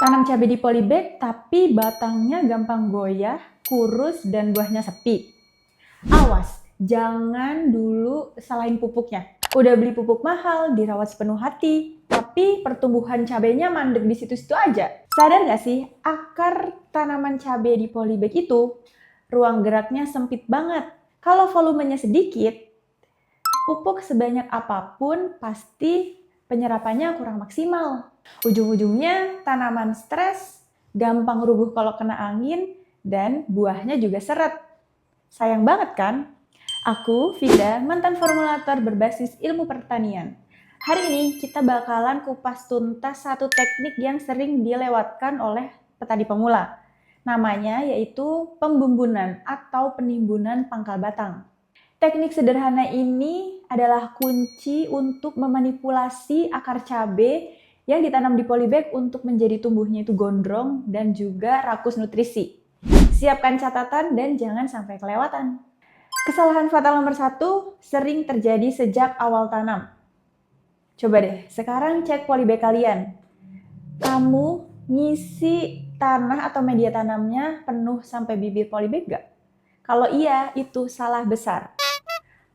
Tanam cabai di polybag tapi batangnya gampang goyah, kurus, dan buahnya sepi. Awas, jangan dulu salahin pupuknya. Udah beli pupuk mahal, dirawat sepenuh hati, tapi pertumbuhan cabainya mandek di situ-situ aja. Sadar nggak sih, akar tanaman cabai di polybag itu ruang geraknya sempit banget. Kalau volumenya sedikit, pupuk sebanyak apapun pasti penyerapannya kurang maksimal. Ujung-ujungnya tanaman stres, gampang rubuh kalau kena angin, dan buahnya juga seret. Sayang banget kan? Aku, Vida, mantan formulator berbasis ilmu pertanian. Hari ini kita bakalan kupas tuntas satu teknik yang sering dilewatkan oleh petani pemula. Namanya yaitu pembumbunan atau penimbunan pangkal batang. Teknik sederhana ini adalah kunci untuk memanipulasi akar cabai yang ditanam di polybag untuk menjadi tumbuhnya itu gondrong dan juga rakus nutrisi. Siapkan catatan dan jangan sampai kelewatan. Kesalahan fatal nomor 1 sering terjadi sejak awal tanam. Coba deh, sekarang cek polybag kalian. Kamu ngisi tanah atau media tanamnya penuh sampai bibir polybag gak? Kalau iya, itu salah besar.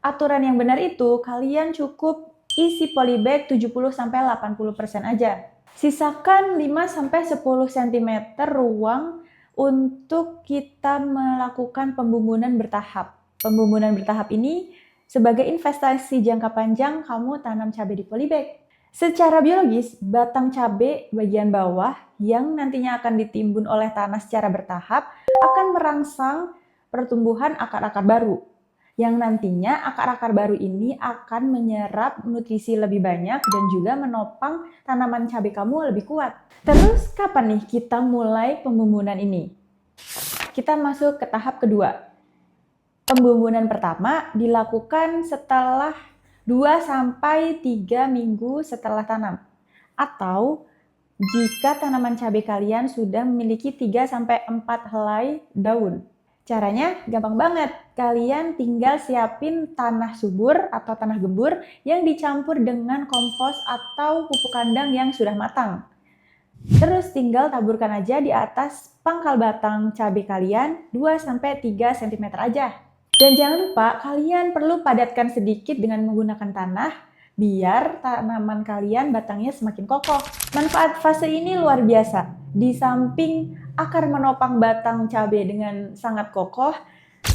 Aturan yang benar itu kalian cukup isi polybag 70-80% aja. Sisakan 5-10 cm ruang untuk kita melakukan pembumbunan bertahap. Pembumbunan bertahap ini sebagai investasi jangka panjang kamu tanam cabai di polybag. Secara biologis, batang cabai bagian bawah yang nantinya akan ditimbun oleh tanah secara bertahap akan merangsang pertumbuhan akar-akar baru. Yang nantinya akar-akar baru ini akan menyerap nutrisi lebih banyak dan juga menopang tanaman cabai kamu lebih kuat. Terus kapan nih kita mulai pembumbunan ini? Kita masuk ke tahap kedua. Pembumbunan pertama dilakukan setelah 2-3 minggu setelah tanam. Atau jika tanaman cabai kalian sudah memiliki 3-4 helai daun. Caranya gampang banget. Kalian tinggal siapin tanah subur atau tanah gembur yang dicampur dengan kompos atau pupuk kandang yang sudah matang. Terus tinggal taburkan aja di atas pangkal batang cabai kalian 2-3 cm aja. Dan jangan lupa kalian perlu padatkan sedikit dengan menggunakan tanah biar tanaman kalian batangnya semakin kokoh. Manfaat fase ini luar biasa. Di samping akar menopang batang cabai dengan sangat kokoh,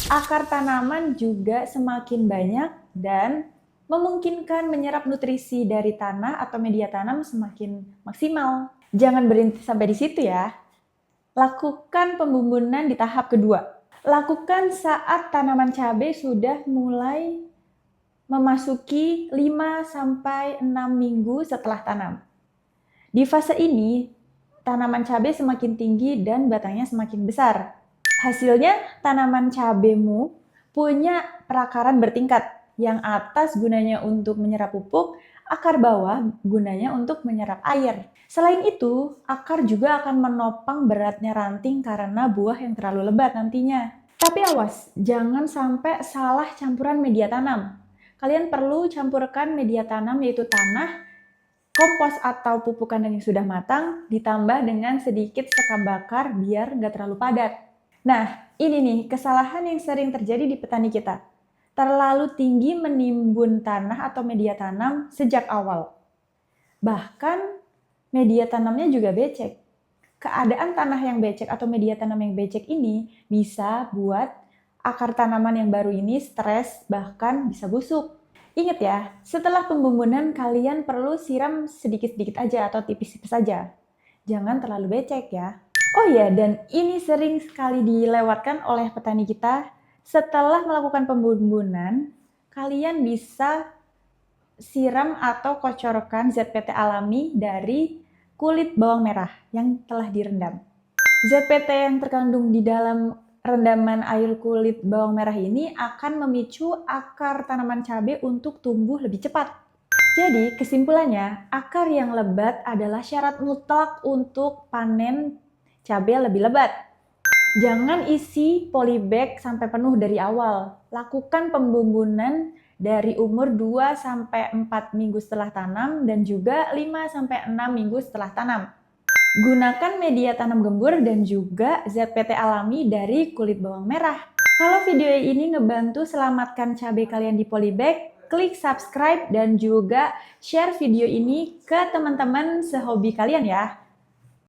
akar tanaman juga semakin banyak dan memungkinkan menyerap nutrisi dari tanah atau media tanam semakin maksimal. Jangan berhenti sampai di situ ya. Lakukan pembumbunan di tahap kedua. Lakukan saat tanaman cabai sudah mulai memasuki 5-6 minggu setelah tanam. Di fase ini, tanaman cabai semakin tinggi dan batangnya semakin besar. Hasilnya, tanaman cabaimu punya perakaran bertingkat. Yang atas gunanya untuk menyerap pupuk, akar bawah gunanya untuk menyerap air. Selain itu, akar juga akan menopang beratnya ranting karena buah yang terlalu lebat nantinya. Tapi awas, jangan sampai salah campuran media tanam. Kalian perlu campurkan media tanam yaitu tanah, kompos atau pupuk kandang yang sudah matang ditambah dengan sedikit sekam bakar biar nggak terlalu padat. Nah, ini nih kesalahan yang sering terjadi di petani kita. Terlalu tinggi menimbun tanah atau media tanam sejak awal. Bahkan media tanamnya juga becek. Keadaan tanah yang becek atau media tanam yang becek ini bisa buat akar tanaman yang baru ini stres bahkan bisa busuk. Ingat ya, setelah pembumbunan kalian perlu siram sedikit-sedikit aja atau tipis-tipis saja. Jangan terlalu becek ya. Oh iya, dan ini sering sekali dilewatkan oleh petani kita. Setelah melakukan pembumbunan, kalian bisa siram atau kocorkan ZPT alami dari kulit bawang merah yang telah direndam. ZPT yang terkandung di dalam rendaman air kulit bawang merah ini akan memicu akar tanaman cabai untuk tumbuh lebih cepat. Jadi kesimpulannya, akar yang lebat adalah syarat mutlak untuk panen cabai lebih lebat. Jangan isi polybag sampai penuh dari awal. Lakukan pembumbunan dari umur 2-4 minggu setelah tanam dan juga 5-6 minggu setelah tanam. Gunakan media tanam gembur dan juga ZPT alami dari kulit bawang merah. Kalau video ini ngebantu selamatkan cabai kalian di polybag, klik subscribe dan juga share video ini ke teman-teman sehobi kalian ya.